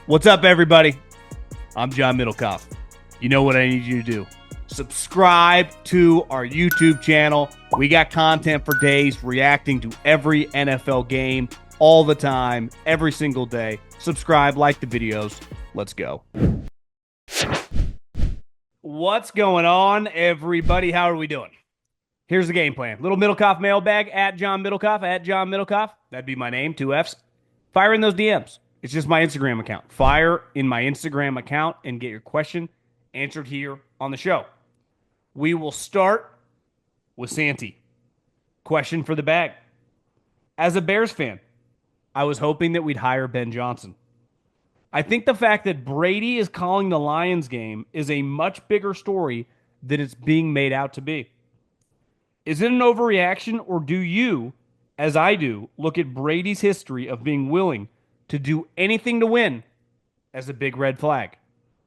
What's up, everybody? I'm John Middlekauff. You know what I need you to do. Subscribe to our YouTube channel. We got content for days reacting to every NFL game all the time, every single day. Subscribe, like the videos. Let's go. What's going on, everybody? How are we doing? Here's the game plan. Little Middlekauff Mailbag at John Middlekauff, at John Middlekauff. That'd be my name, 2 Fs. Fire in those DMs. It's just my Instagram account. Fire in my Instagram account and get your question answered here on the show. We will start with Santi. Question for the bag. As a Bears fan, I was hoping that we'd hire Ben Johnson. I think the fact that Brady is calling the Lions game is a much bigger story than it's being made out to be. Is it an overreaction, or do you, as I do, look at Brady's history of being willing to do anything to win as a big red flag?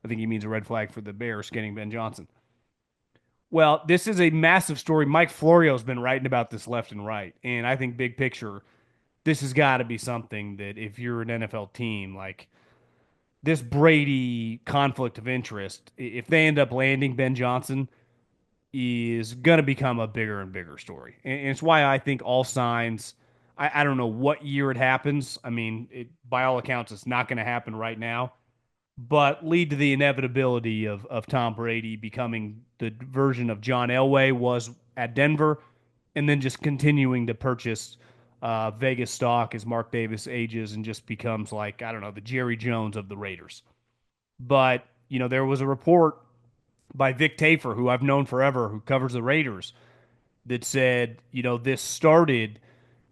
I think he means a red flag for the Bears getting Ben Johnson. Well, this is a massive story. Mike Florio's been writing about this left and right. And I think big picture, this has got to be something that if you're an NFL team, like this Brady conflict of interest, if they end up landing Ben Johnson, is going to become a bigger and bigger story. And it's why I think all signs, I don't know what year it happens. I mean, by all accounts, it's not going to happen right now, but lead to the inevitability of Tom Brady becoming the version of John Elway was at Denver, and then just continuing to purchase Vegas stock as Mark Davis ages and just becomes like, I don't know, the Jerry Jones of the Raiders. But, there was a report by Vic Tafur, who I've known forever, who covers the Raiders, that said, this started,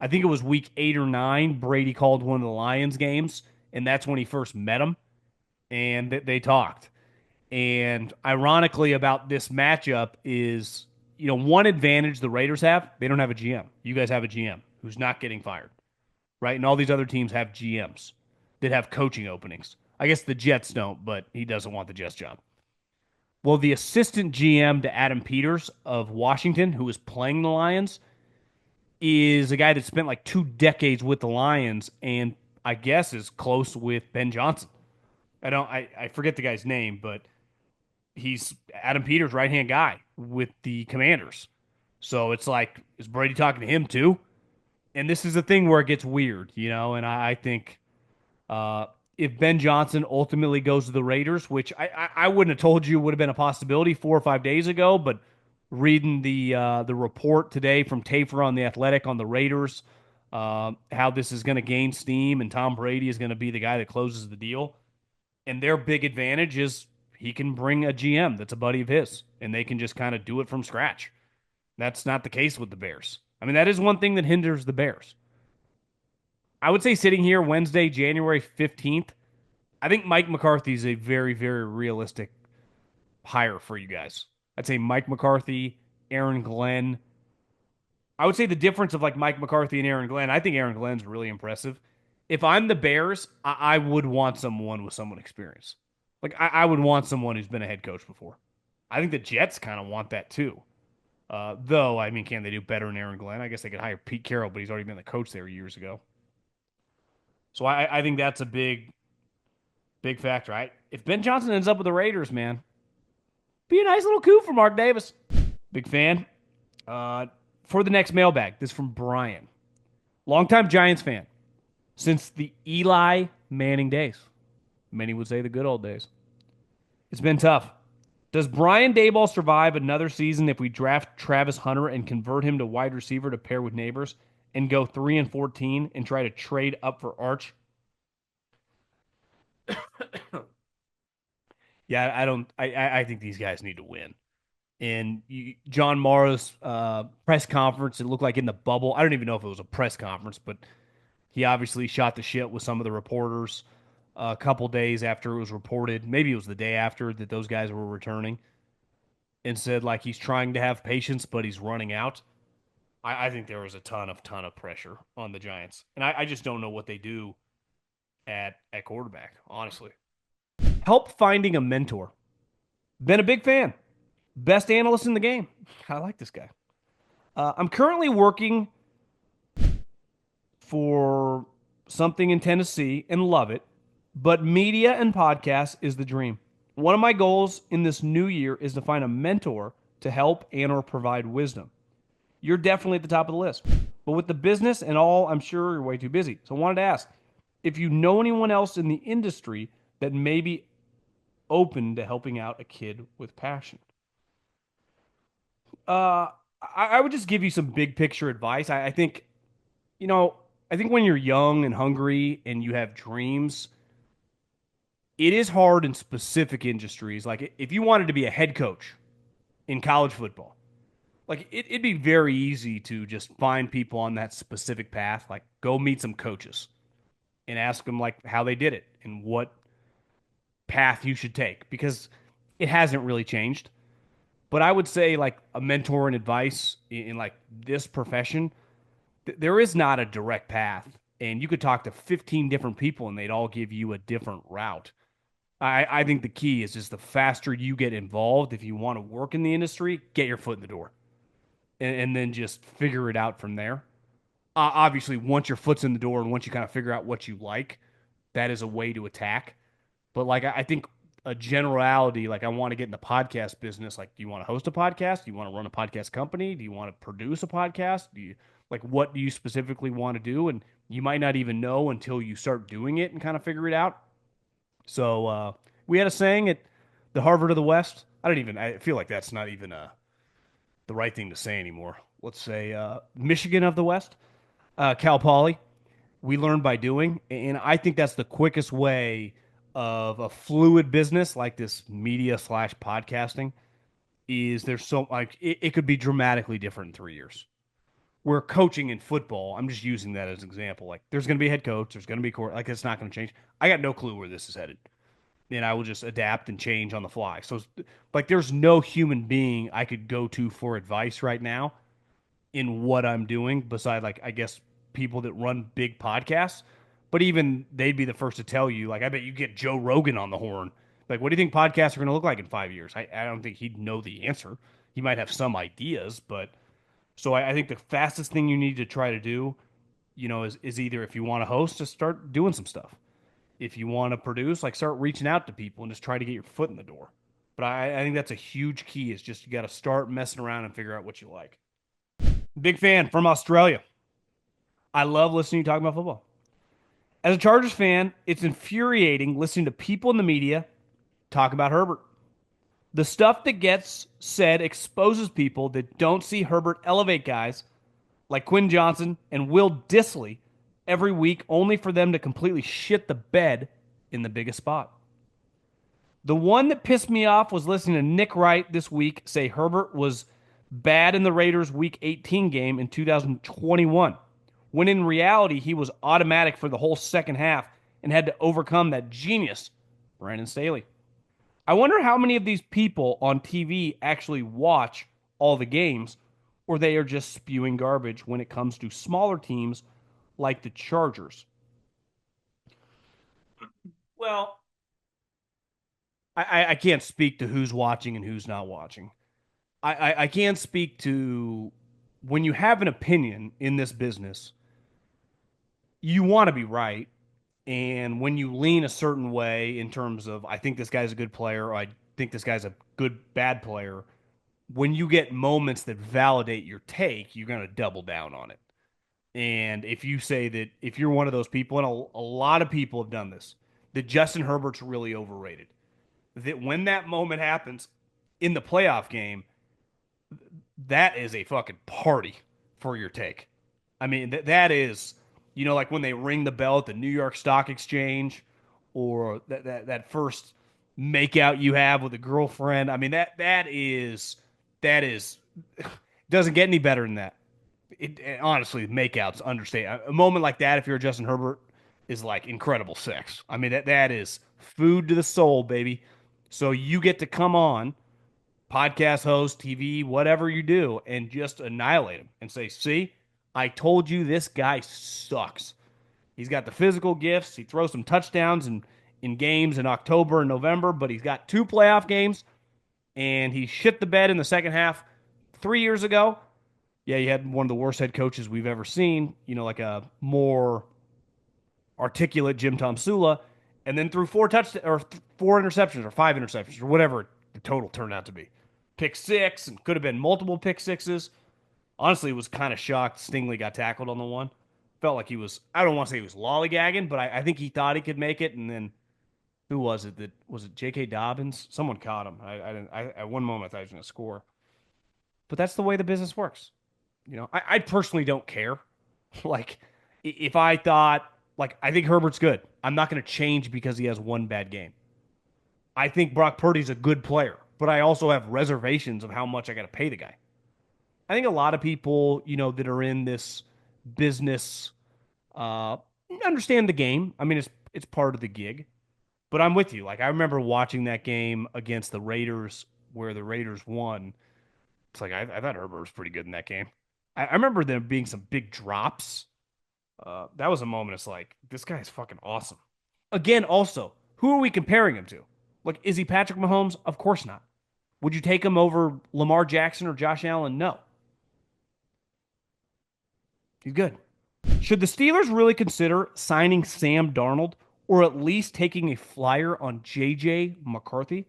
I think it was week 8 or 9. Brady called one of the Lions games, and that's when he first met him, and they talked. And ironically about this matchup is, one advantage the Raiders have, they don't have a GM. You guys have a GM who's not getting fired, right? And all these other teams have GMs that have coaching openings. I guess the Jets don't, but he doesn't want the Jets job. Well, the assistant GM to Adam Peters of Washington, who is playing the Lions, is a guy that spent like 2 decades with the Lions and I guess is close with Ben Johnson. I forget the guy's name, but he's Adam Peters' right hand guy with the Commanders. So it's like, is Brady talking to him too? And this is the thing where it gets weird, and I think if Ben Johnson ultimately goes to the Raiders, which I wouldn't have told you would have been a possibility 4 or 5 days ago, but reading the report today from Tafur on the Athletic on the Raiders, how this is going to gain steam and Tom Brady is going to be the guy that closes the deal, and their big advantage is he can bring a GM that's a buddy of his, and they can just kind of do it from scratch. That's not the case with the Bears. I mean, that is one thing that hinders the Bears. I would say sitting here Wednesday, January 15th, I think Mike McCarthy is a very, very realistic hire for you guys. I'd say Mike McCarthy, Aaron Glenn. I would say the difference of like Mike McCarthy and Aaron Glenn, I think Aaron Glenn's really impressive. If I'm the Bears, I would want someone with someone experience. Like, I would want someone who's been a head coach before. I think the Jets kind of want that too. Though, I mean, can they do better than Aaron Glenn? I guess they could hire Pete Carroll, but he's already been the coach there years ago. So I think that's a big factor. Right? If Ben Johnson ends up with the Raiders, man, be a nice little coup for Mark Davis. Big fan. For the next mailbag, this is from Brian. Longtime Giants fan. Since the Eli Manning days. Many would say the good old days. It's been tough. Does Brian Daboll survive another season if we draft Travis Hunter and convert him to wide receiver to pair with Neighbors and go 3-14 and try to trade up for Arch? Yeah, I don't. I think these guys need to win. And John Morrow's press conference, it looked like in the bubble. I don't even know if it was a press conference, but he obviously shot the shit with some of the reporters a couple days after it was reported. Maybe it was the day after that those guys were returning, and said like he's trying to have patience, but he's running out. I think there was a ton of pressure on the Giants, and I just don't know what they do at quarterback. Honestly, help finding a mentor. Been a big fan. Best analyst in the game. I like this guy. I'm currently working for something in Tennessee and love it. But media and podcasts is the dream. One of my goals in this new year is to find a mentor to help and or provide wisdom. You're definitely at the top of the list. But with the business and all, I'm sure you're way too busy. So I wanted to ask if you know anyone else in the industry that may be open to helping out a kid with passion. Uh, I would just give you some big picture advice. I think, you know, I think when you're young and hungry and you have dreams, it is hard in specific industries. Like if you wanted to be a head coach in college football, like it'd be very easy to just find people on that specific path. Like go meet some coaches and ask them like how they did it and what path you should take because it hasn't really changed. But I would say like a mentor and advice in like this profession, there is not a direct path. And you could talk to 15 different people and they'd all give you a different route. I think the key is just the faster you get involved, if you want to work in the industry, get your foot in the door and then just figure it out from there. Obviously, once your foot's in the door and once you kind of figure out what you like, that is a way to attack. But like, I think a generality, like I want to get in the podcast business. Like, do you want to host a podcast? Do you want to run a podcast company? Do you want to produce a podcast? Do you like what do you specifically want to do? And you might not even know until you start doing it and kind of figure it out. So we had a saying at the Harvard of the West. I feel like that's not even the right thing to say anymore. Let's say Michigan of the West, Cal Poly. We learn by doing. And I think that's the quickest way of a fluid business like this media slash podcasting is there's so like it could be dramatically different in 3 years. Where coaching in football, I'm just using that as an example. Like there's going to be a head coach, there's going to be court, like it's not going to change. I got no clue where this is headed and I will just adapt and change on the fly. So, like, there's no human being I could go to for advice right now in what I'm doing, beside, like, I guess people that run big podcasts. But even they'd be the first to tell you, like, I bet you get Joe Rogan on the horn. Like, what do you think podcasts are going to look like in 5 years? I don't think he'd know the answer. He might have some ideas, but so I think the fastest thing you need to try to do, is either if you want to host, just start doing some stuff if you want to produce, like start reaching out to people and just try to get your foot in the door. But I think that's a huge key is just you got to start messing around and figure out what you like. Big fan from Australia. I love listening to you talk about football. As a Chargers fan, it's infuriating listening to people in the media talk about Herbert. The stuff that gets said exposes people that don't see Herbert elevate guys like Quinn Johnson and Will Dissly every week, only for them to completely shit the bed in the biggest spot. The one that pissed me off was listening to Nick Wright this week say Herbert was bad in the Raiders Week 18 game in 2021, when in reality he was automatic for the whole second half and had to overcome that genius, Brandon Staley. I wonder how many of these people on TV actually watch all the games, or they are just spewing garbage when it comes to smaller teams like the Chargers. Well, I can't speak to who's watching and who's not watching. I can't speak to when you have an opinion in this business, you want to be right. And when you lean a certain way in terms of, I think this guy's a good player, or I think this guy's a good, bad player, when you get moments that validate your take, you're going to double down on it. And if you say that, if you're one of those people, and a lot of people have done this, that Justin Herbert's really overrated, that when that moment happens in the playoff game, that is a fucking party for your take. I mean, that is, like when they ring the bell at the New York Stock Exchange, or that first makeout you have with a girlfriend. I mean, that is doesn't get any better than that. Honestly, makeouts understate a moment like that. If you're Justin Herbert, is like incredible sex. I mean, that is food to the soul, baby. So you get to come on podcast host, TV, whatever you do, and just annihilate him and say, see, I told you this guy sucks. He's got the physical gifts. He throws some touchdowns in games in October and November, but he's got two playoff games, and he shit the bed in the second half 3 years ago. Yeah, you had one of the worst head coaches we've ever seen, like a more articulate Jim Tom Sula, and then threw four interceptions or five interceptions or whatever the total turned out to be. Pick six and could have been multiple pick sixes. Honestly, was kind of shocked Stingley got tackled on the one. Felt like he was, I don't want to say he was lollygagging, but I think he thought he could make it. And then who was it? That was it J.K. Dobbins? Someone caught him. I didn't. At one moment I thought he was going to score, but that's the way the business works. I personally don't care. Like, if I thought, like, I think Herbert's good, I'm not going to change because he has one bad game. I think Brock Purdy's a good player, but I also have reservations of how much I got to pay the guy. I think a lot of people, that are in this business, uh, understand the game. I mean, it's part of the gig. But I'm with you. Like, I remember watching that game against the Raiders where the Raiders won. It's like I thought Herbert was pretty good in that game. I remember there being some big drops. That was a moment. It's like this guy is fucking awesome. Again, also, who are we comparing him to? Like, is he Patrick Mahomes? Of course not. Would you take him over Lamar Jackson or Josh Allen? No. He's good. Should the Steelers really consider signing Sam Darnold or at least taking a flyer on JJ McCarthy?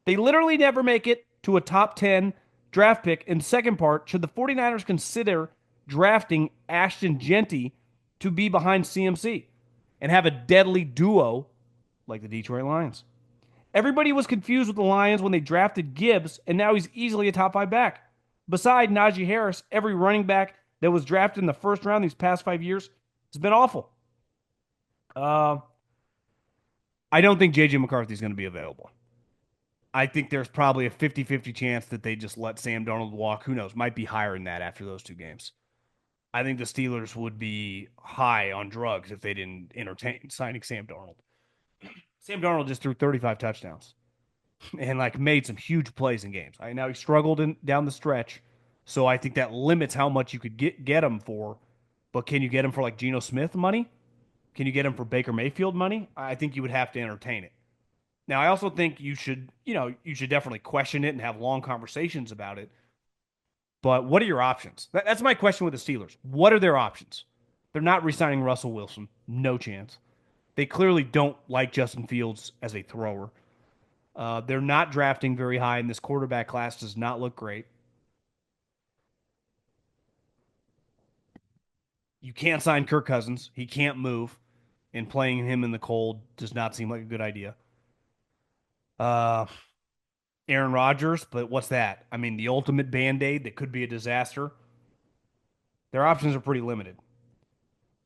They literally never make it to a top 10 draft pick. And second part, should the 49ers consider drafting Ashton Genty to be behind CMC and have a deadly duo like the Detroit Lions? Everybody was confused with the Lions when they drafted Gibbs, and now he's easily a top five back. Beside Najee Harris, every running back that was drafted in the first round these past 5 years has been awful. Uh, I don't think JJ McCarthy is going to be available. I think there's probably a 50-50 chance that they just let Sam Darnold walk. Who knows? Might be higher than that after those two games. I think the Steelers would be high on drugs if they didn't entertain signing Sam Darnold. Sam Darnold just threw 35 touchdowns and like made some huge plays in games. Now he struggled down the stretch, so I think that limits how much you could get him for. But can you get him for like Geno Smith money? Can you get him for Baker Mayfield money? I think you would have to entertain it. Now, I also think you should definitely question it and have long conversations about it. But what are your options? That's my question with the Steelers. What are their options? They're not re-signing Russell Wilson. No chance. They clearly don't like Justin Fields as a thrower. They're not drafting very high, and this quarterback class does not look great. You can't sign Kirk Cousins. He can't move, and playing him in the cold does not seem like a good idea. Uh, Aaron Rodgers, but what's that? I mean, the ultimate band aid that could be a disaster. Their options are pretty limited.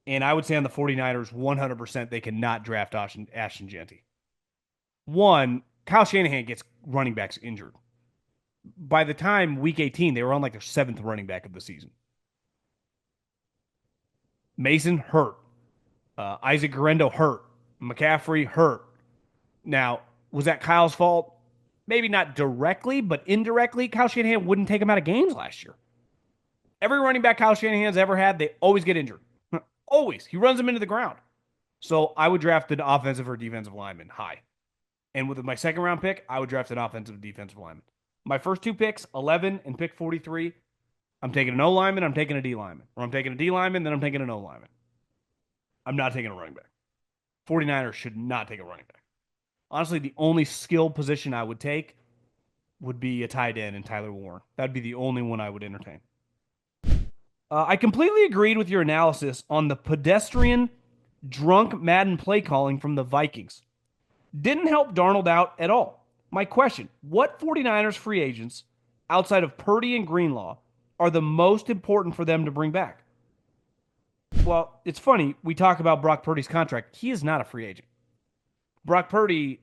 And I would say on the 49ers, 100% they cannot draft Ashton Genty. One, Kyle Shanahan gets running backs injured. By the time week 18, they were on like their seventh running back of the season. Mason hurt. Isaac Guerrero hurt. McCaffrey hurt. Now, was that Kyle's fault? Maybe not directly, but indirectly. Kyle Shanahan wouldn't take him out of games last year. Every running back Kyle Shanahan's ever had, they always get injured. Always. He runs them into the ground. So I would draft an offensive or defensive lineman high. And with my second round pick, I would draft an offensive defensive lineman. My first two picks, 11 and pick 43, I'm taking an O lineman, I'm taking a D lineman. Or I'm taking a D lineman, then I'm taking an O lineman. I'm not taking a running back. 49ers should not take a running back. Honestly, the only skill position I would take would be a tight end and Tyler Warren. That'd be the only one I would entertain. I completely agreed with your analysis on the pedestrian, drunk Madden play calling from the Vikings. Didn't help Darnold out at all. My question, what 49ers free agents outside of Purdy and Greenlaw are the most important for them to bring back? Well, it's funny. We talk about Brock Purdy's contract. He is not a free agent. Brock Purdy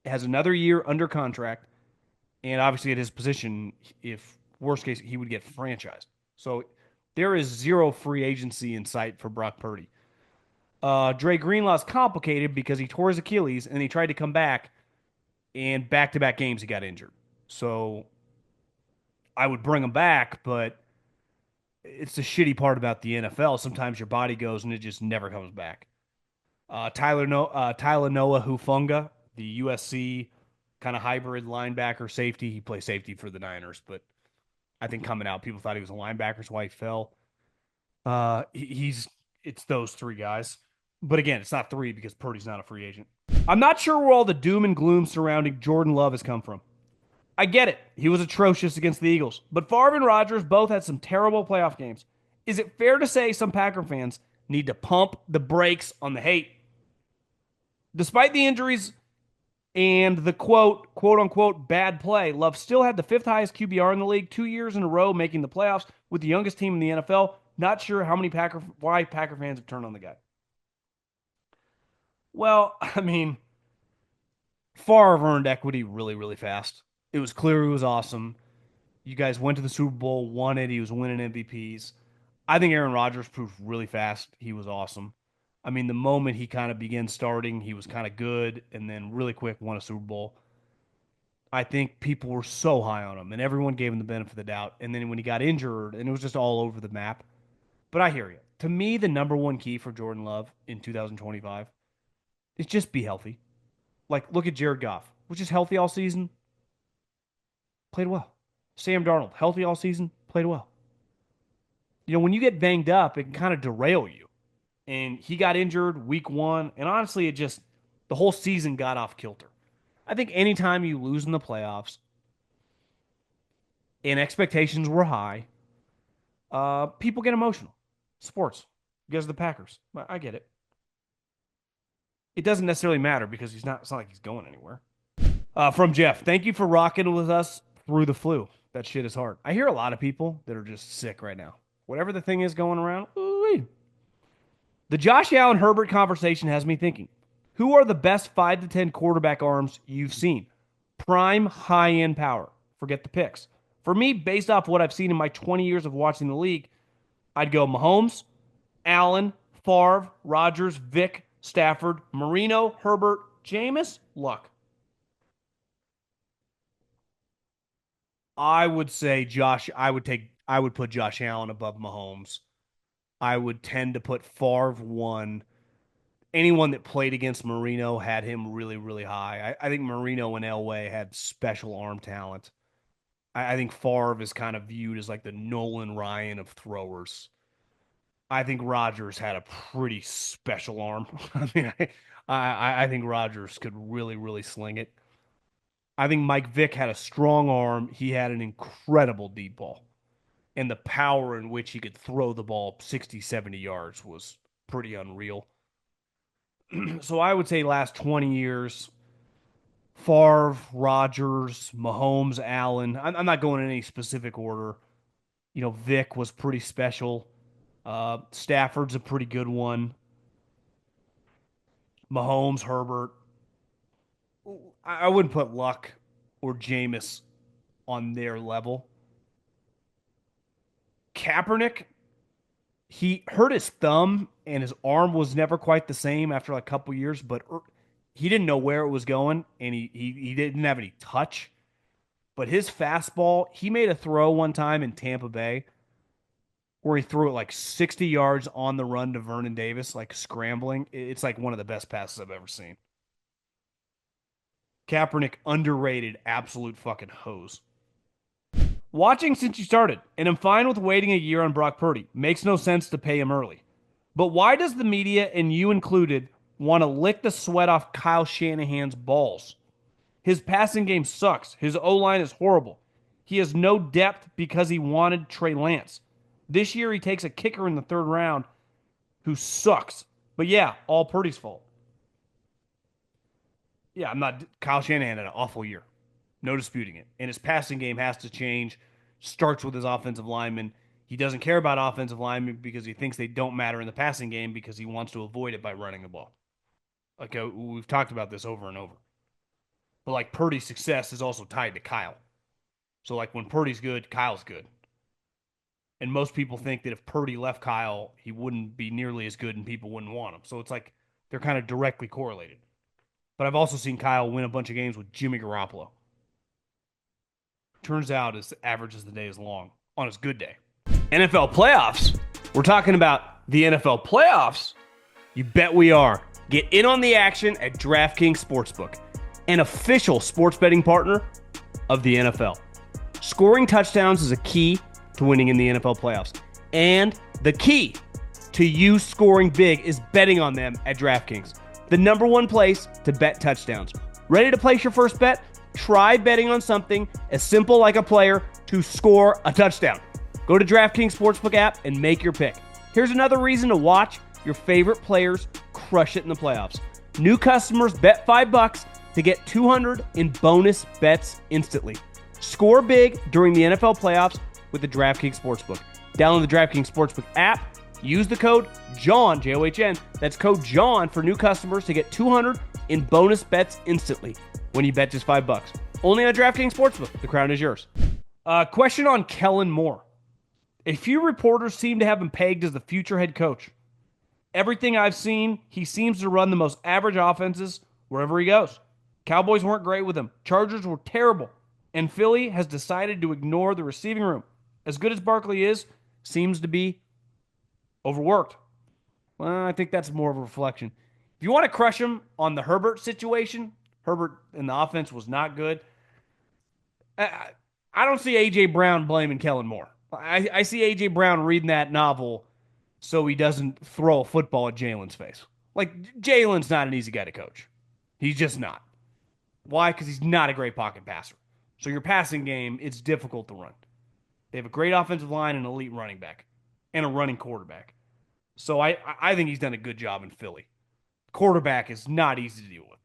has another year under contract, and obviously at his position, if worst case, he would get franchised. So there is zero free agency in sight for Brock Purdy. Dre Greenlaw's complicated because he tore his Achilles and he tried to come back, and back-to-back games he got injured. So I would bring him back, but it's the shitty part about the NFL. Sometimes your body goes and it just never comes back. Tyler Noah Hufunga, the USC kind of hybrid linebacker safety. He plays safety for the Niners, but I think coming out, people thought he was a linebacker, so why he fell. It's those three guys. But again, it's not three because Purdy's not a free agent. I'm not sure where all the doom and gloom surrounding Jordan Love has come from. I get it. He was atrocious against the Eagles, but Favre and Rodgers both had some terrible playoff games. Is it fair to say some Packer fans need to pump the brakes on the hate? Despite the injuries and the quote unquote, bad play, Love still had the fifth highest QBR in the league 2 years in a row, making the playoffs with the youngest team in the NFL. Not sure why Packer fans have turned on the guy. Well, I mean, Favre earned equity really, really fast. It was clear he was awesome. You guys went to the Super Bowl, won it. He was winning MVPs. I think Aaron Rodgers proved really fast he was awesome. I mean, the moment he kind of began starting, he was kind of good, and then really quick won a Super Bowl. I think people were so high on him, and everyone gave him the benefit of the doubt. And then when he got injured, and it was just all over the map. But I hear you. To me, the number one key for Jordan Love in 2025 is just be healthy. Like, look at Jared Goff, which is healthy all season, played well. Sam Darnold, healthy all season, played well. You know, when you get banged up, it can kind of derail you. And he got injured week one, and honestly, the whole season got off kilter. I think anytime you lose in the playoffs and expectations were high, people get emotional. Sports. You guys are the Packers. I get it. It doesn't necessarily matter because it's not like he's going anywhere. From Jeff, thank you for rocking with us through the flu. That shit is hard. I hear a lot of people that are just sick right now. Whatever the thing is going around, ooh-wee. The Josh Allen Herbert conversation has me thinking. Who are the best 5 to 10 quarterback arms you've seen? Prime high-end power. Forget the picks. For me, based off what I've seen in my 20 years of watching the league, I'd go Mahomes, Allen, Favre, Rodgers, Vick, Stafford, Marino, Herbert, Jameis, Luck. I would say I would put Josh Allen above Mahomes. I would tend to put Favre one. Anyone that played against Marino had him really, really high. I think Marino and Elway had special arm talent. I think Favre is kind of viewed as like the Nolan Ryan of throwers. I think Rodgers had a pretty special arm. I mean, I think Rodgers could really, really sling it. I think Mike Vick had a strong arm. He had an incredible deep ball. And the power in which he could throw the ball 60, 70 yards was pretty unreal. So I would say last 20 years, Favre, Rodgers, Mahomes, Allen. I'm not going in any specific order. You know, Vick was pretty special. Stafford's a pretty good one. Mahomes, Herbert. I wouldn't put Luck or Jameis on their level. Kaepernick, he hurt his thumb and his arm was never quite the same after like a couple years, but he didn't know where it was going and he didn't have any touch. But his fastball, he made a throw one time in Tampa Bay where he threw it like 60 yards on the run to Vernon Davis, like scrambling. It's like one of the best passes I've ever seen. Kaepernick, underrated, absolute fucking hose. Watching since you started, and I'm fine with waiting a year on Brock Purdy. Makes no sense to pay him early. But why does the media, and you included, want to lick the sweat off Kyle Shanahan's balls? His passing game sucks. His O-line is horrible. He has no depth because he wanted Trey Lance. This year he takes a kicker in the third round who sucks. But yeah, all Purdy's fault. Yeah, Kyle Shanahan had an awful year. No disputing it. And his passing game has to change. Starts with his offensive linemen. He doesn't care about offensive linemen because he thinks they don't matter in the passing game because he wants to avoid it by running the ball. Like we've talked about this over and over. But like Purdy's success is also tied to Kyle. So like when Purdy's good, Kyle's good. And most people think that if Purdy left Kyle, he wouldn't be nearly as good and people wouldn't want him. So it's like they're kind of directly correlated. But I've also seen Kyle win a bunch of games with Jimmy Garoppolo. Turns out as average as the day is long on his good day. NFL playoffs. We're talking about the NFL playoffs. You bet we are. Get in on the action at DraftKings Sportsbook, an official sports betting partner of the NFL. Scoring touchdowns is a key to winning in the NFL playoffs. And the key to you scoring big is betting on them at DraftKings. the number one place to bet touchdowns. Ready to place your first bet? Try betting on something as simple like a player to score a touchdown. Go to DraftKings Sportsbook app and make your pick. Here's another reason to watch your favorite players crush it in the playoffs. New customers bet $5 to get $200 in bonus bets instantly. Score big during the NFL playoffs with the DraftKings Sportsbook. Download the DraftKings Sportsbook app. Use the code JOHN, J-O-H-N. That's code JOHN for new customers to get $200 in bonus bets instantly when you bet just $5. Only on DraftKings Sportsbook. The crown is yours. Question on Kellen Moore. A few reporters seem to have him pegged as the future head coach. Everything I've seen, he seems to run the most average offenses wherever he goes. Cowboys weren't great with him. Chargers were terrible. And Philly has decided to ignore the receiving room. As good as Barkley is, seems to be overworked. Well, I think that's more of a reflection. If you want to crush him on the Herbert situation, Herbert in the offense was not good. I don't see A.J. Brown blaming Kellen Moore. I see A.J. Brown reading that novel so he doesn't throw a football at Jalen's face. Like, Jalen's not an easy guy to coach. He's just not. Why? Because he's not a great pocket passer. So your passing game, it's difficult to run. They have a great offensive line and an elite running back and a running quarterback. So I think he's done a good job in Philly. Quarterback is not easy to deal with.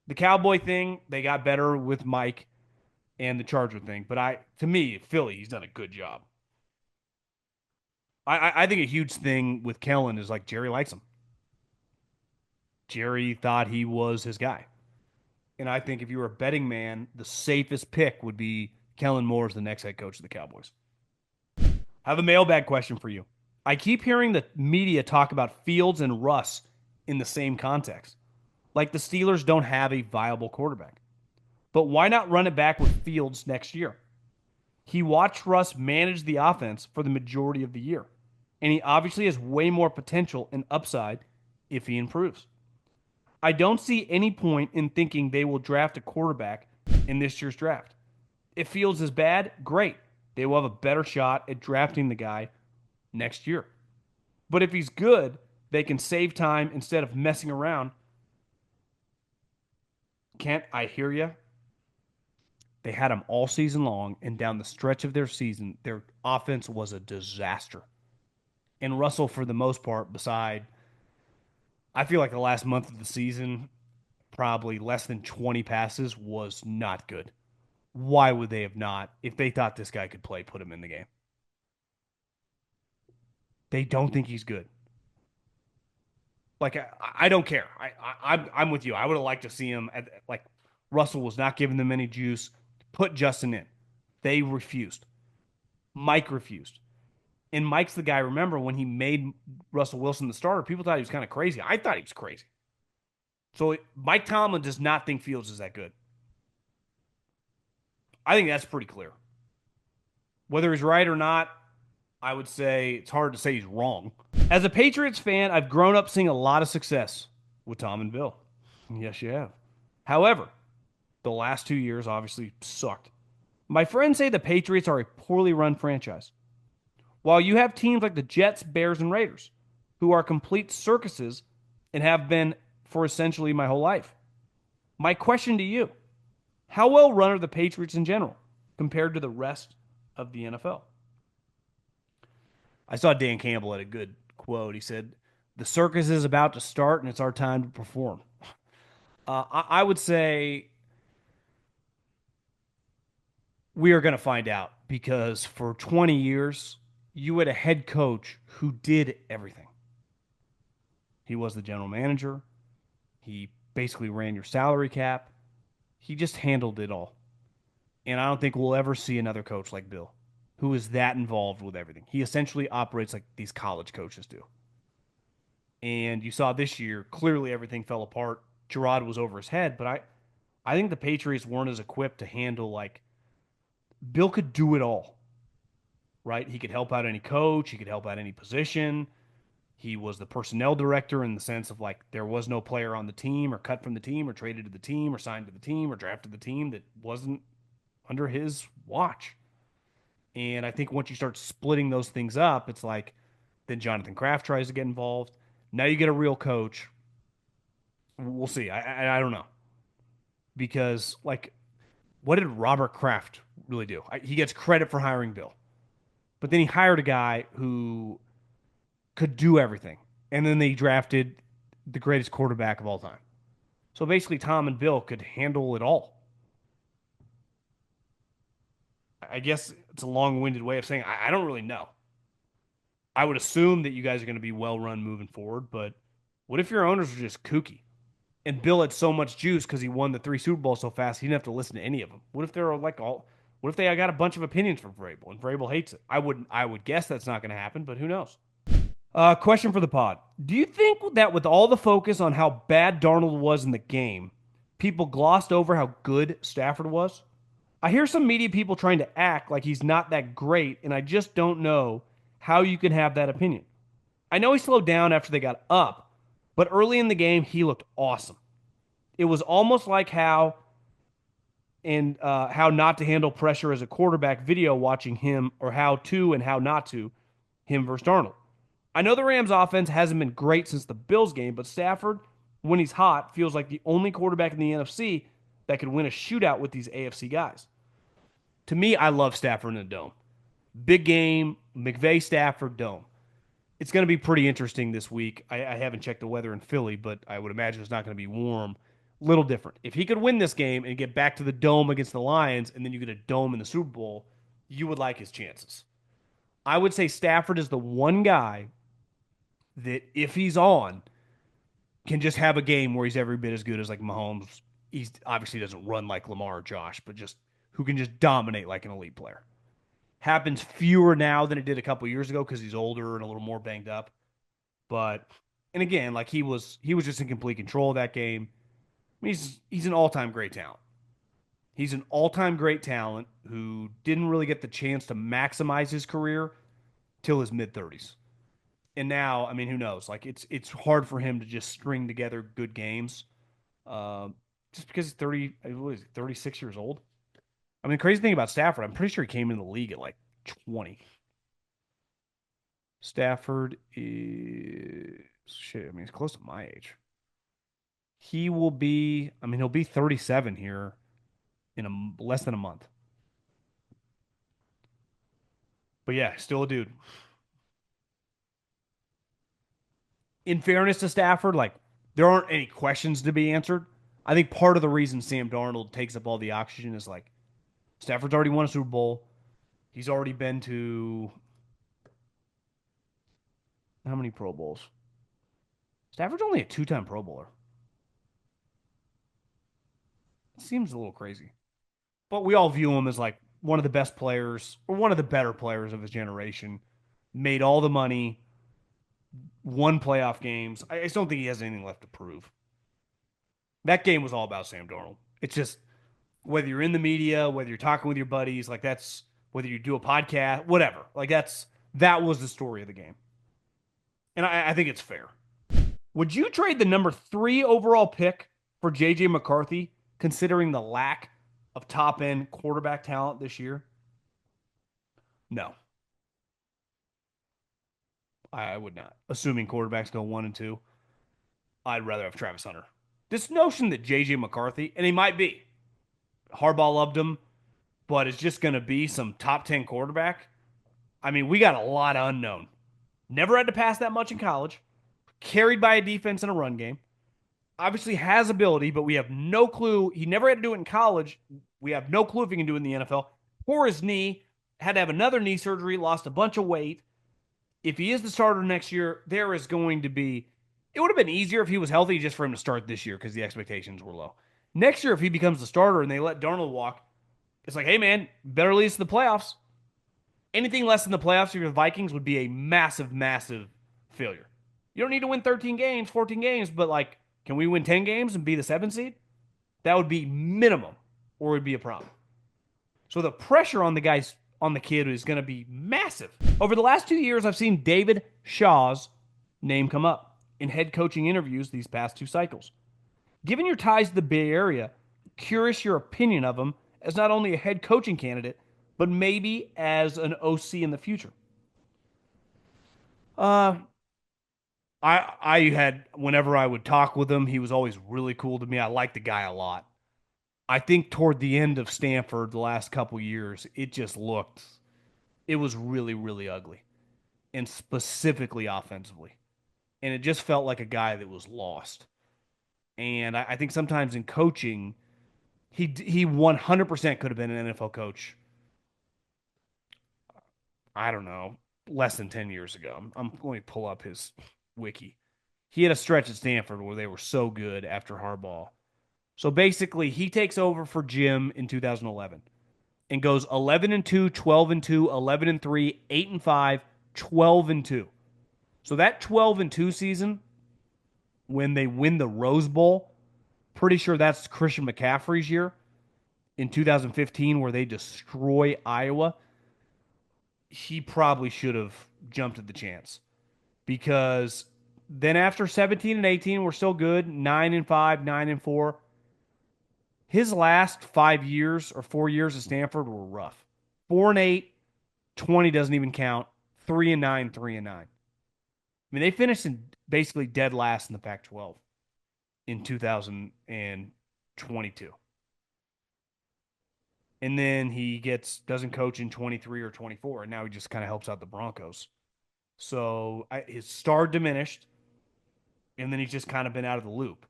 The Cowboy thing, they got better with Mike and the Charger thing. But to me, Philly, he's done a good job. I think a huge thing with Kellen is like Jerry likes him. Jerry thought he was his guy. And I think if you were a betting man, the safest pick would be Kellen Moore as the next head coach of the Cowboys. I have a mailbag question for you. I keep hearing the media talk about Fields and Russ in the same context. Like the Steelers don't have a viable quarterback. But why not run it back with Fields next year? He watched Russ manage the offense for the majority of the year. And he obviously has way more potential and upside if he improves. I don't see any point in thinking they will draft a quarterback in this year's draft. If Fields is bad, great. They will have a better shot at drafting the guy next year. But if he's good, they can save time instead of messing around. Kent, I hear you. They had him all season long, and down the stretch of their season, their offense was a disaster. And Russell, for the most part, I feel like the last month of the season, probably less than 20 passes was not good. Why would they have not, if they thought this guy could play, put him in the game? They don't think he's good. Like, I don't care. I'm with you. I would have liked to see him like Russell was not giving them any juice. Put Justin in. They refused. Mike refused. And Mike's the guy, remember, when he made Russell Wilson the starter, people thought he was kind of crazy. I thought he was crazy. So Mike Tomlin does not think Fields is that good. I think that's pretty clear. Whether he's right or not, I would say it's hard to say he's wrong. As a Patriots fan, I've grown up seeing a lot of success with Tom and Bill. Yes, you have. However, the last 2 years obviously sucked. My friends say the Patriots are a poorly run franchise. While you have teams like the Jets, Bears, and Raiders, who are complete circuses and have been for essentially my whole life. My question to you, how well run are the Patriots in general compared to the rest of the NFL? I saw Dan Campbell had a good quote. He said, the circus is about to start and it's our time to perform. I would say we are going to find out because for 20 years, you had a head coach who did everything. He was the general manager. He basically ran your salary cap. He just handled it all. And I don't think we'll ever see another coach like Bill, who is that involved with everything. He essentially operates like these college coaches do. And you saw this year, clearly everything fell apart. Gerard was over his head, but I think the Patriots weren't as equipped to handle, like, Bill could do it all, right? He could help out any coach. He could help out any position. He was the personnel director in the sense of, like, there was no player on the team or cut from the team or traded to the team or signed to the team or drafted the team that wasn't under his watch. And I think once you start splitting those things up, it's like then Jonathan Kraft tries to get involved. Now you get a real coach. We'll see. I don't know because like what did Robert Kraft really do? He gets credit for hiring Bill, but then he hired a guy who could do everything, and then they drafted the greatest quarterback of all time. So basically, Tom and Bill could handle it all. I guess it's a long-winded way of saying I don't really know. I would assume that you guys are going to be well run moving forward, but what if your owners are just kooky? And Bill had so much juice because he won the three Super Bowls so fast he didn't have to listen to any of them. What if they're like all? What if they got a bunch of opinions from Vrabel and Vrabel hates it? I would guess that's not going to happen, but who knows? Question for the pod: do you think that with all the focus on how bad Darnold was in the game, people glossed over how good Stafford was? I hear some media people trying to act like he's not that great, and I just don't know how you can have that opinion. I know he slowed down after they got up, but early in the game, he looked awesome. It was almost like how not to handle pressure as a quarterback video watching him, or how to and how not to him versus Darnold. I know the Rams offense hasn't been great since the Bills game, but Stafford, when he's hot, feels like the only quarterback in the NFC that could win a shootout with these AFC guys. To me, I love Stafford in the dome. Big game, McVay, Stafford, dome. It's going to be pretty interesting this week. I haven't checked the weather in Philly, but I would imagine it's not going to be warm. Little different. If he could win this game and get back to the dome against the Lions, and then you get a dome in the Super Bowl, you would like his chances. I would say Stafford is the one guy that, if he's on, can just have a game where he's every bit as good as like Mahomes. He obviously doesn't run like Lamar or Josh, but just who can just dominate like an elite player. Happens fewer now than it did a couple years ago because he's older and a little more banged up. But and again, like he was just in complete control of that game. I mean, he's an all-time great talent. He's an all-time great talent who didn't really get the chance to maximize his career till his mid-30s. And now, I mean, who knows? Like it's hard for him to just string together good games, uh, just because he's 30. What is he, 36 years old? I mean, the crazy thing about Stafford, I'm pretty sure he came into the league at like 20. Stafford is shit. I mean, he's close to my age. He will be. I mean, he'll be 37 here in less than a month. But yeah, still a dude. In fairness to Stafford, like there aren't any questions to be answered. I think part of the reason Sam Darnold takes up all the oxygen is like Stafford's already won a Super Bowl. He's already been to how many Pro Bowls? Stafford's only a two-time Pro Bowler. It seems a little crazy. But we all view him as like one of the best players or one of the better players of his generation. Made all the money, won playoff games. I just don't think he has anything left to prove. That game was all about Sam Darnold. It's just whether you're in the media, whether you're talking with your buddies, like that's whether you do a podcast, whatever. Like that was the story of the game. And I think it's fair. Would you trade the number 3 overall pick for JJ McCarthy, considering the lack of top end quarterback talent this year? No, I would not. Assuming quarterbacks go 1 and 2, I'd rather have Travis Hunter. This notion that JJ McCarthy, and he might be, Harbaugh loved him, but it's just going to be some top 10 quarterback. I mean, we got a lot of unknown. Never had to pass that much in college. Carried by a defense and a run game. Obviously has ability, but we have no clue. He never had to do it in college. We have no clue if he can do it in the NFL. Poor his knee, had to have another knee surgery, lost a bunch of weight. If he is the starter next year, there is going to be. It would have been easier if he was healthy just for him to start this year because the expectations were low. Next year, if he becomes the starter and they let Darnold walk, it's like, hey, man, better lead us to the playoffs. Anything less than the playoffs for the Vikings would be a massive, massive failure. You don't need to win 13 games, 14 games, but like, can we win 10 games and be the 7th seed? That would be minimum, or it would be a problem. So the pressure on the guys, on the kid, is going to be massive. Over the last 2 years, I've seen David Shaw's name come up in head coaching interviews these past 2 cycles. Given your ties to the Bay Area, curious your opinion of him as not only a head coaching candidate, but maybe as an OC in the future. I had whenever I would talk with him, he was always really cool to me. I liked the guy a lot. I think toward the end of Stanford, the last couple years, it was really, really ugly, and specifically offensively. And it just felt like a guy that was lost. And I think sometimes in coaching, he 100% could have been an NFL coach. I don't know, less than 10 years ago. Let me pull up his wiki. He had a stretch at Stanford where they were so good after Harbaugh. So basically, he takes over for Jim in 2011 and goes 11 and 2, 12 and 2, 11 and 3, 8 and 5, 12 and 2. So that 12 and 2 season when they win the Rose Bowl, pretty sure that's Christian McCaffrey's year in 2015 where they destroy Iowa. He probably should have jumped at the chance because then after 17 and 18 we're still good, 9 and 5, 9 and 4. His last 5 years or 4 years at Stanford were rough. 4 and 8, 20 doesn't even count. 3 and 9, 3 and 9. I mean, they finished in basically dead last in the Pac-12 in 2022. And then he doesn't coach in 23 or 24, and now he just kind of helps out the Broncos. So his star diminished, and then he's just kind of been out of the loop.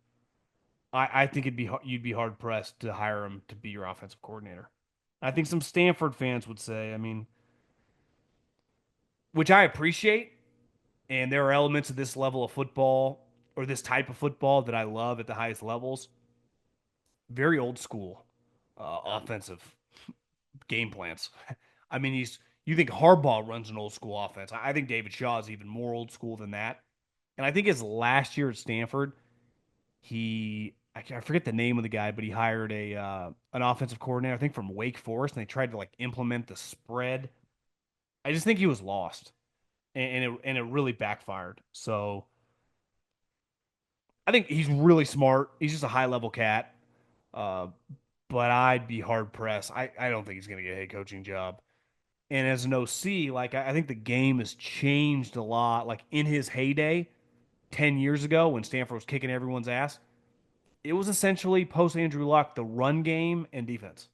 I think you'd be hard pressed to hire him to be your offensive coordinator. I think some Stanford fans would say, I mean, which I appreciate, and there are elements of this level of football or this type of football that I love at the highest levels. Very old school offensive game plans. I mean, you think Harbaugh runs an old school offense. I think David Shaw is even more old school than that. And I think his last year at Stanford, I forget the name of the guy, but he hired a an offensive coordinator, I think from Wake Forest, and they tried to like implement the spread. I just think he was lost, and it really backfired. So I think he's really smart. He's just a high level cat. Uh, but I'd be hard pressed. I don't think he's going to get a head coaching job. And as an OC, like I think the game has changed a lot. Like in his heyday, 10 years ago when Stanford was kicking everyone's ass, it was essentially post Andrew Luck, the run game and defense.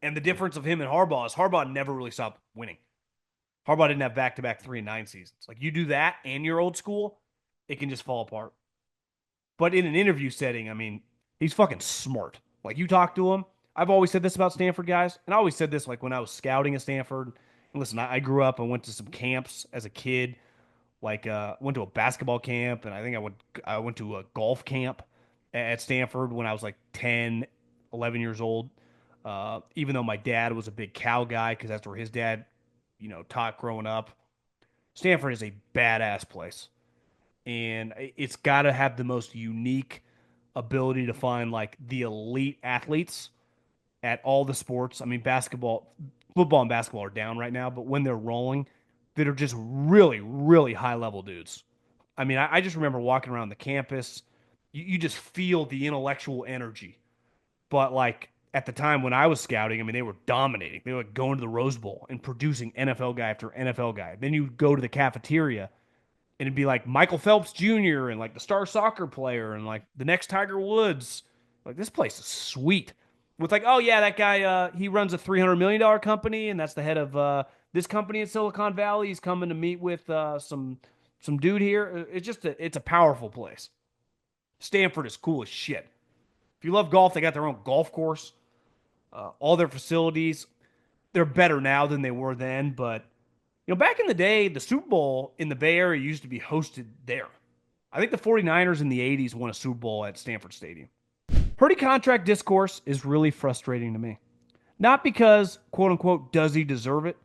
And the difference of him and Harbaugh is Harbaugh never really stopped winning. Harbaugh didn't have back to back 3 and 9 seasons. Like you do that and you're old school, it can just fall apart. But in an interview setting, I mean, he's fucking smart. Like you talk to him. I've always said this about Stanford guys, and I always said this like when I was scouting at Stanford. And listen, I grew up and went to some camps as a kid. Like went to a basketball camp, and I went to a golf camp at Stanford when I was like 10, 11 years old. Even though my dad was a big Cal guy because that's where his dad, taught growing up. Stanford is a badass place, and it's got to have the most unique ability to find like the elite athletes at all the sports. I mean, football and basketball are down right now, but when they're rolling, that are just really, really high level dudes. I mean, I just remember walking around the campus. You just feel the intellectual energy. But like at the time when I was scouting, I mean, they were dominating. They were like going to the Rose Bowl and producing NFL guy after NFL guy. Then you go to the cafeteria and it'd be like Michael Phelps Jr. and like the star soccer player and like the next Tiger Woods. Like this place is sweet. With like, oh yeah, that guy he runs a $300 million company and that's the head of this company in Silicon Valley. He's coming to meet with some dude here. It's a powerful place. Stanford is cool as shit. If you love golf, they got their own golf course. All their facilities, they're better now than they were then, but back in the day, the Super Bowl in the Bay Area used to be hosted there. I think the 49ers in the 80s won a Super Bowl at Stanford Stadium. Purdy contract discourse is really frustrating to me. Not because, quote unquote, does he deserve it?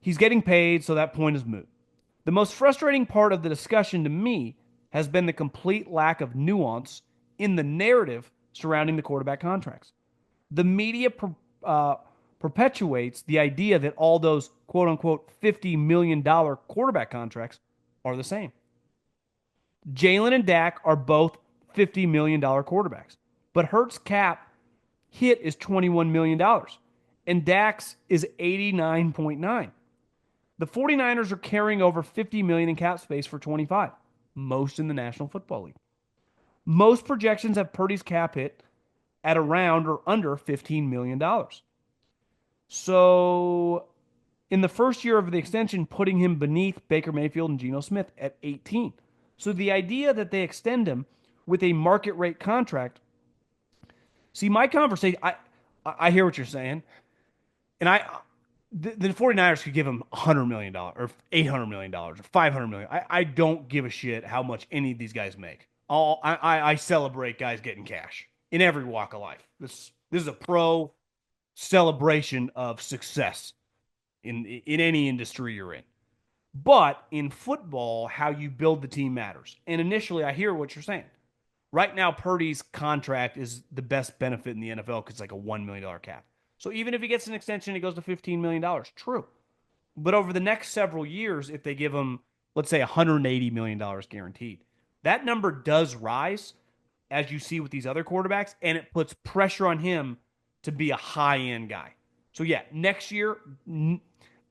He's getting paid, so that point is moot. The most frustrating part of the discussion to me has been the complete lack of nuance in the narrative surrounding the quarterback contracts. The media perpetuates the idea that all those quote unquote $50 million quarterback contracts are the same. Jalen and Dak are both $50 million quarterbacks, but Hurts' cap hit is $21 million and Dak's is 89.9. The 49ers are carrying over 50 million in cap space for 25, most in the National Football League. Most projections have Purdy's cap hit at around or under $15 million. So, in the first year of the extension, putting him beneath Baker Mayfield and Geno Smith at 18. So, the idea that they extend him with a market rate contract. See, my conversation, I hear what you're saying. And the 49ers could give him $100 million or $800 million or $500 million. I don't give a shit how much any of these guys make. I celebrate guys getting cash in every walk of life. This is a pro celebration of success in any industry you're in. But in football, how you build the team matters. And initially, I hear what you're saying. Right now, Purdy's contract is the best benefit in the NFL because it's like a $1 million cap. So even if he gets an extension, it goes to $15 million. True. But over the next several years, if they give him, let's say, $180 million guaranteed, that number does rise, as you see with these other quarterbacks, and it puts pressure on him to be a high end guy. So yeah, next year,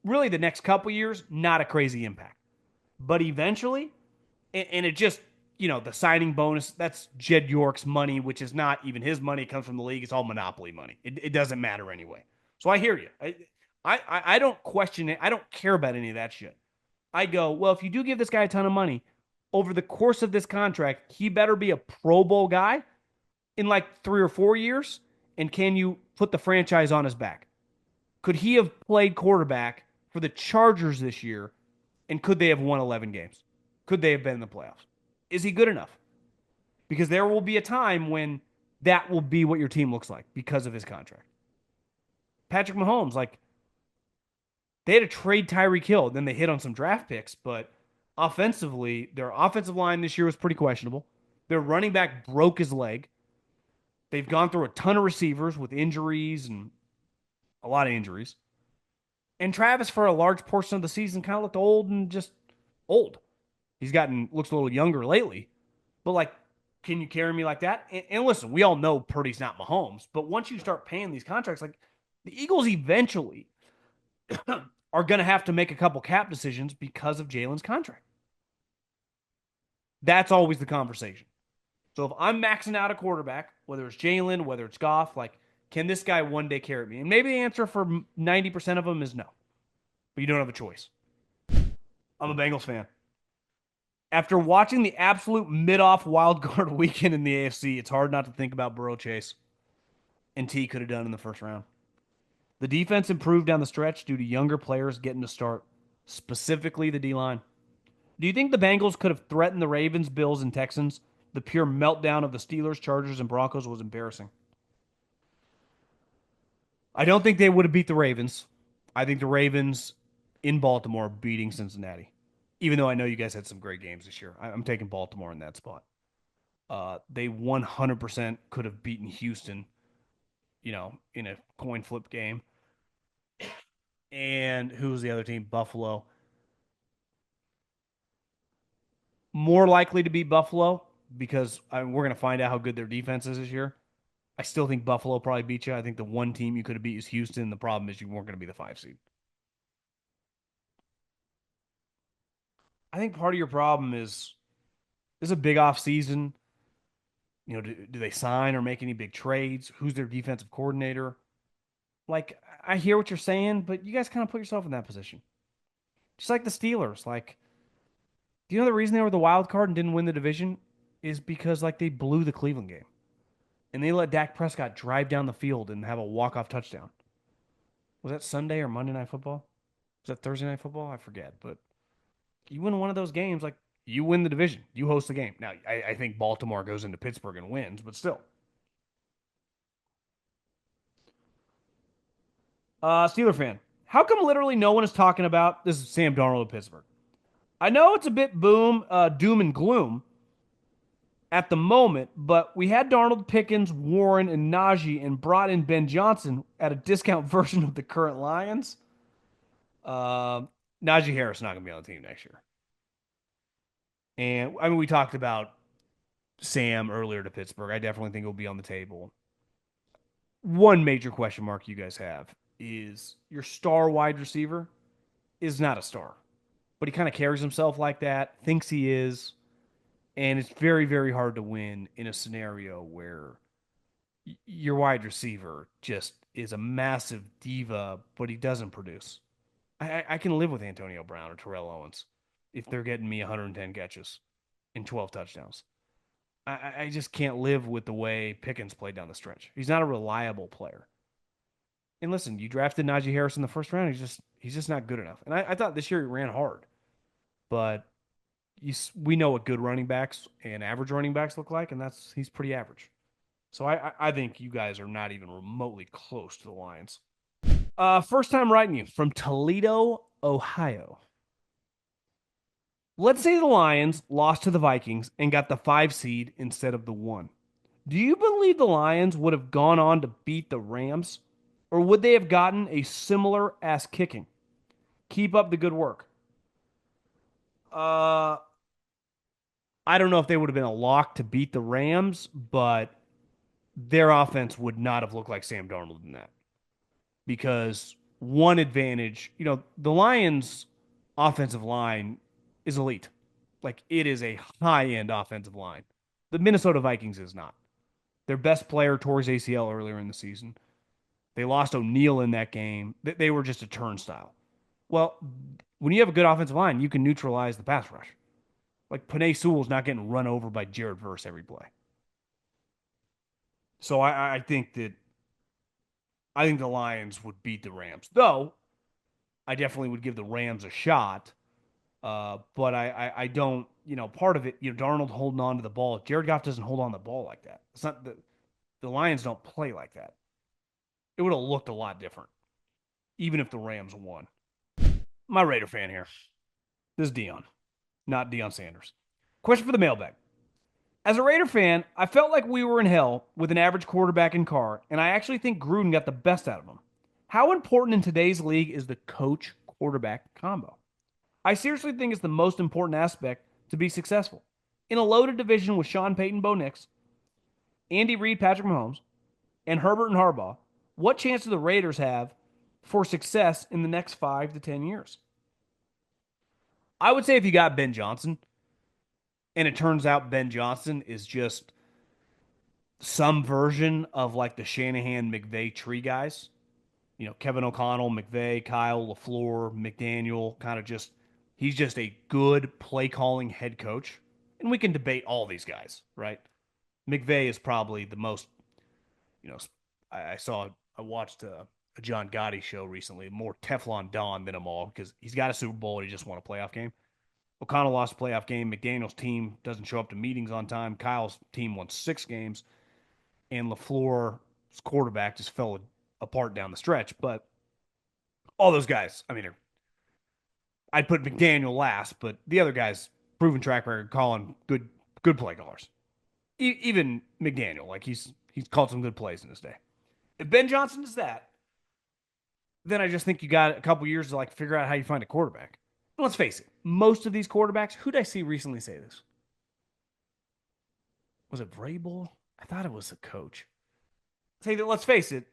really the next couple years, not a crazy impact. But eventually, and it just, the signing bonus, that's Jed York's money, which is not even his money. It comes from the league. It's all monopoly money. It doesn't matter anyway. So I hear you. I don't question it. I don't care about any of that shit. I go, well, if you do give this guy a ton of money, over the course of this contract, he better be a Pro Bowl guy in like 3 or 4 years. And can you put the franchise on his back? Could he have played quarterback for the Chargers this year? And could they have won 11 games? Could they have been in the playoffs? Is he good enough? Because there will be a time when that will be what your team looks like because of his contract. Patrick Mahomes, like, they had to trade Tyreek Hill. Then they hit on some draft picks, but offensively, their offensive line this year was pretty questionable. Their running back broke his leg. They've gone through a ton of receivers with injuries and a lot of injuries. And Travis, for a large portion of the season, kind of looked old and just old. He's looks a little younger lately, but like, can you carry me like that? And listen, we all know Purdy's not Mahomes, but once you start paying these contracts, like the Eagles eventually are going to have to make a couple cap decisions because of Jalen's contract. That's always the conversation. So if I'm maxing out a quarterback, whether it's Jalen, whether it's Goff, like, can this guy one day carry me? And maybe the answer for 90% of them is no, but you don't have a choice. I'm a Bengals fan. After watching the absolute mid-off wild card weekend in the AFC, it's hard not to think about Burrow, Chase, and T could have done in the first round. The defense improved down the stretch due to younger players getting to start, specifically the D-line. Do you think the Bengals could have threatened the Ravens, Bills, and Texans? The pure meltdown of the Steelers, Chargers, and Broncos was embarrassing. I don't think they would have beat the Ravens. I think the Ravens in Baltimore beating Cincinnati. Even though I know you guys had some great games this year, I'm taking Baltimore in that spot. They 100% could have beaten Houston, in a coin flip game. And who was the other team? Buffalo. More likely to beat Buffalo because we're going to find out how good their defense is this year. I still think Buffalo probably beat you. I think the one team you could have beat is Houston. The problem is you weren't going to be the 5 seed. I think part of your problem is this is a big off season. Do they sign or make any big trades? Who's their defensive coordinator? Like, I hear what you're saying, but you guys kind of put yourself in that position. Just like the Steelers. Like, do you know the reason they were the wild card and didn't win the division is because like they blew the Cleveland game and they let Dak Prescott drive down the field and have a walk-off touchdown. Was that Sunday or Monday Night Football? Was that Thursday Night Football? I forget. But you win one of those games, like you win the division. You host the game. Now, I think Baltimore goes into Pittsburgh and wins, but still. Steeler fan. How come literally no one is talking about this is Sam Darnold of Pittsburgh? I know it's a bit doom and gloom at the moment, but we had Darnold, Pickens, Warren, and Najee, and brought in Ben Johnson at a discount version of the current Lions. Uh, Najee Harris not going to be on the team next year. And I mean, we talked about Sam earlier to Pittsburgh. I definitely think it will be on the table. One major question mark you guys have is your star wide receiver. is not a star, but he kind of carries himself like that, thinks he is, and it's very, very hard to win in a scenario where your wide receiver just is a massive diva, but he doesn't produce. I can live with Antonio Brown or Terrell Owens if they're getting me 110 catches and 12 touchdowns. I just can't live with the way Pickens played down the stretch. He's not a reliable player. And listen, you drafted Najee Harris in the first round. He's just not good enough. And I thought this year he ran hard, but we know what good running backs and average running backs look like, and he's pretty average. So I think you guys are not even remotely close to the Lions. First time writing you from Toledo, Ohio. Let's say the Lions lost to the Vikings and got the 5 seed instead of the 1. Do you believe the Lions would have gone on to beat the Rams? Or would they have gotten a similar ass kicking? Keep up the good work. Uh, I don't know if they would have been a lock to beat the Rams, but their offense would not have looked like Sam Darnold in that. Because one advantage, the Lions' offensive line is elite. Like it is a high-end offensive line. The Minnesota Vikings is not. Their best player tore his ACL earlier in the season. They lost O'Neal in that game. They were just a turnstile. Well, when you have a good offensive line, you can neutralize the pass rush. Like Penei Sewell's not getting run over by Jared Verse every play. So I think the Lions would beat the Rams. Though I definitely would give the Rams a shot. But I don't, part of it, Darnold holding on to the ball. Jared Goff doesn't hold on to the ball like that. It's not the Lions don't play like that. It would have looked a lot different, even if the Rams won. My Raider fan here. This is Dion, not Deion Sanders. Question for the mailbag. As a Raider fan, I felt like we were in hell with an average quarterback and Carr, and I actually think Gruden got the best out of him. How important in today's league is the coach quarterback combo? I seriously think it's the most important aspect to be successful. In a loaded division with Sean Payton, Bo Nix, Andy Reid, Patrick Mahomes, and Herbert and Harbaugh, what chance do the Raiders have for success in the next 5 to 10 years? I would say if you got Ben Johnson, and it turns out Ben Johnson is just some version of like the Shanahan McVay tree guys. Kevin O'Connell, McVay, Kyle, LaFleur, McDaniel, kind of just, he's just a good play calling head coach. And we can debate all these guys, right? McVay is probably the most, you know, I watched a John Gotti show recently, more Teflon Don than them all because he's got a Super Bowl and he just won a playoff game. O'Connell lost a playoff game. McDaniel's team doesn't show up to meetings on time. Kyle's team won 6 games. And LaFleur's quarterback just fell apart down the stretch. But all those guys, I mean, I'd put McDaniel last, but the other guys, proven track record, calling good play callers. Even McDaniel, like he's called some good plays in his day. If Ben Johnson is that, then I just think you got a couple years to like figure out how you find a quarterback. And let's face it, most of these quarterbacks, who did I see recently say this? Was it Vrabel? I thought it was the coach. Say that. Let's face it,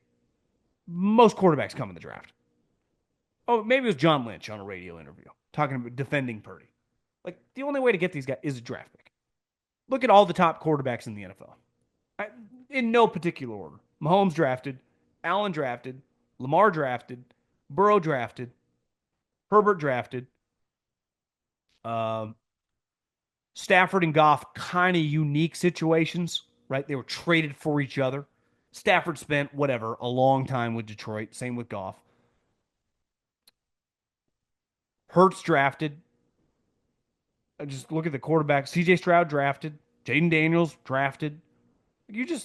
most quarterbacks come in the draft. Oh, maybe it was John Lynch on a radio interview talking about defending Purdy. Like the only way to get these guys is a draft pick. Look at all the top quarterbacks in the NFL. In no particular order. Mahomes drafted, Allen drafted, Lamar drafted, Burrow drafted, Herbert drafted, um, Stafford and Goff, kind of unique situations, right? They were traded for each other. Stafford spent, whatever, a long time with Detroit. Same with Goff. Hurts drafted. Just look at the quarterbacks. CJ Stroud drafted. Jaden Daniels drafted.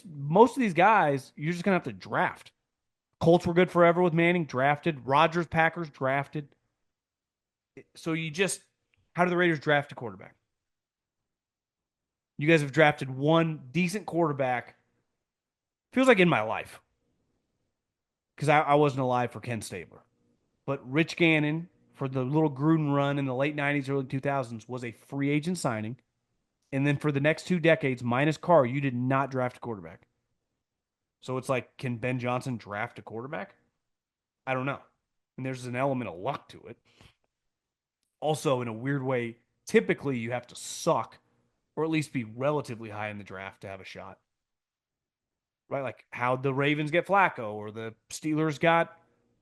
Most of these guys, you're just going to have to draft. Colts were good forever with Manning, drafted. Rodgers, Packers, drafted. So how do the Raiders draft a quarterback? You guys have drafted one decent quarterback. Feels like in my life. Because I wasn't alive for Ken Stabler. But Rich Gannon, for the little Gruden run in the late 90s, early 2000s, was a free agent signing. And then for the next 2 decades, minus Carr, you did not draft a quarterback. So it's like, can Ben Johnson draft a quarterback? I don't know. And there's an element of luck to it. Also, in a weird way, typically you have to suck or at least be relatively high in the draft to have a shot, right? Like how the Ravens get Flacco or the Steelers got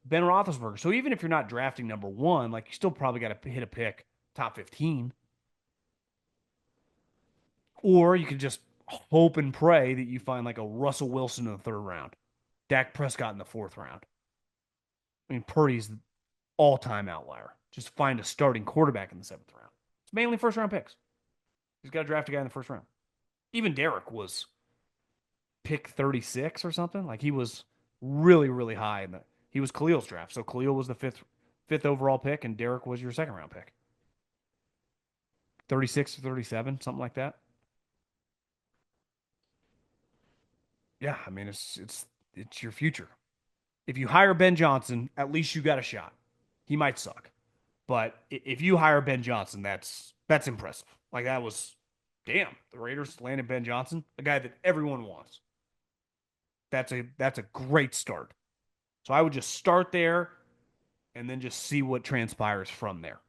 Ben Roethlisberger. So even if you're not drafting number one, like you still probably got to hit a pick top 15. Or you can just hope and pray that you find like a Russell Wilson in the third round, Dak Prescott in the fourth round. I mean, Purdy's the all time outlier. Just find a starting quarterback in the seventh round. It's mainly first round picks. He's got to draft a guy in the first round. Even Derek was pick 36 or something. Like he was really, really high in the he was Khalil's draft. So Khalil was the fifth overall pick, and Derek was your second round pick. 36 to 37, something like that. Yeah, I mean it's your future. If you hire Ben Johnson, at least you got a shot. He might suck, but if you hire Ben Johnson, that's impressive. Like that was, damn, the Raiders landed Ben Johnson, the guy that everyone wants. That's a great start. So I would just start there and then just see what transpires from there.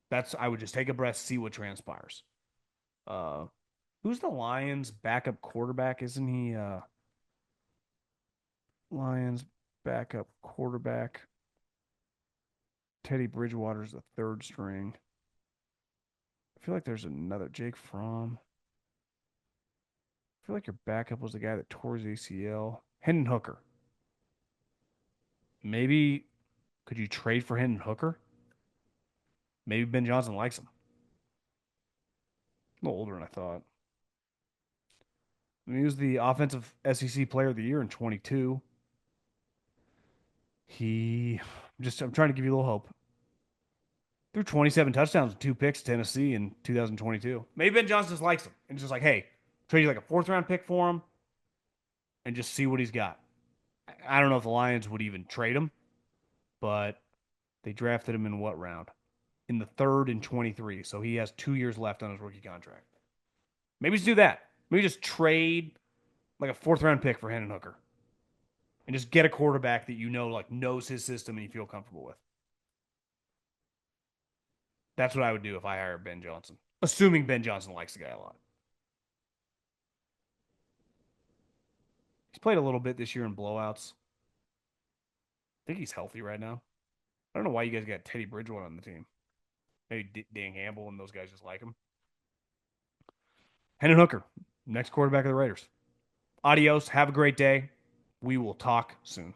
That's I would just take a breath, see what transpires. Uh, who's the Lions' backup quarterback? Isn't he Lions backup quarterback? Teddy Bridgewater's the third string. I feel like there's another Jake Fromm. I feel like your backup was the guy that tore his ACL. Hendon Hooker. Maybe could you trade for Hendon Hooker? Maybe Ben Johnson likes him. A little older than I thought. I mean, he was the offensive SEC player of the year in 22. He I'm trying to give you a little hope. Threw 27 touchdowns and two picks to Tennessee in 2022. Maybe Ben Johnson just likes him and just like, hey, trade you like a fourth round pick for him and just see what he's got. I don't know if the Lions would even trade him, but they drafted him in what round? In the third and 23. So he has 2 years left on his rookie contract. Maybe just do that. Maybe just trade like a fourth round pick for Hendon Hooker and just get a quarterback that you know like knows his system and you feel comfortable with. That's what I would do if I hired Ben Johnson, assuming Ben Johnson likes the guy a lot. He's played a little bit this year in blowouts. I think he's healthy right now. I don't know why you guys got Teddy Bridgewater on the team. Maybe Dan Gamble and those guys just like him. Hendon Hooker, next quarterback of the Raiders. Adios. Have a great day. We will talk soon.